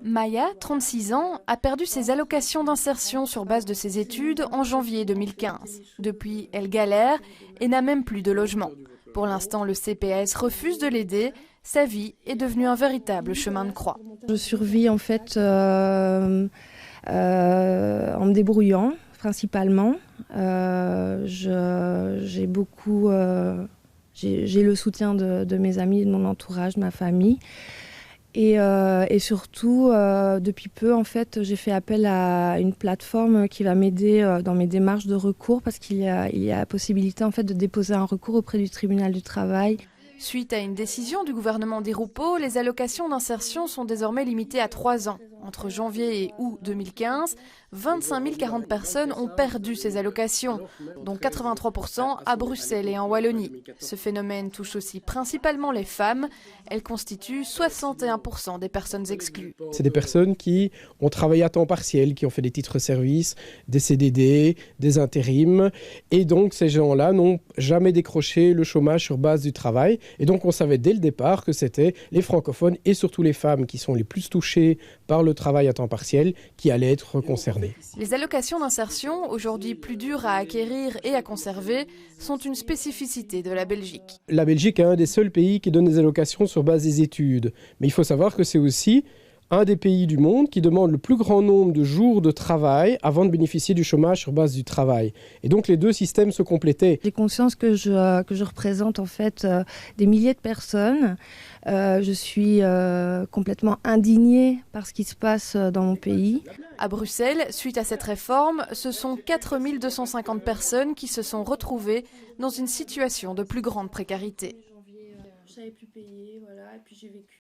Maya, 36 ans, a perdu ses allocations d'insertion sur base de ses études en janvier 2015. Depuis, elle galère et n'a même plus de logement. Pour l'instant, le CPS refuse de l'aider. Sa vie est devenue un véritable chemin de croix. Je survis en fait en me débrouillant principalement. J'ai le soutien de mes amis, de mon entourage, de ma famille. Et surtout, depuis peu, en fait, j'ai fait appel à une plateforme qui va m'aider dans mes démarches de recours parce qu'il y a la possibilité en fait, de déposer un recours auprès du tribunal du travail. Suite à une décision du gouvernement Di Rupo, les allocations d'insertion sont désormais limitées à 3 ans. Entre janvier et août 2015, 25 040 personnes ont perdu ces allocations, dont 83% à Bruxelles et en Wallonie. Ce phénomène touche aussi principalement les femmes. Elles constituent 61% des personnes exclues. C'est des personnes qui ont travaillé à temps partiel, qui ont fait des titres-service, des CDD, des intérims. Et donc ces gens-là n'ont jamais décroché le chômage sur base du travail. Et donc on savait dès le départ que c'était les francophones et surtout les femmes qui sont les plus touchées par le travail à temps partiel qui allaient être concernées. Les allocations d'insertion, aujourd'hui plus dures à acquérir et à conserver, sont une spécificité de la Belgique. La Belgique est un des seuls pays qui donne des allocations sur base des études. Mais il faut savoir que c'est aussi un des pays du monde qui demande le plus grand nombre de jours de travail avant de bénéficier du chômage sur base du travail. Et donc les deux systèmes se complétaient. J'ai conscience que je représente en fait des milliers de personnes. Je suis complètement indignée par ce qui se passe dans mon pays. À Bruxelles, suite à cette réforme, ce sont 4 250 personnes qui se sont retrouvées dans une situation de plus grande précarité. Je savais plus payer, voilà, et puis j'ai vécu.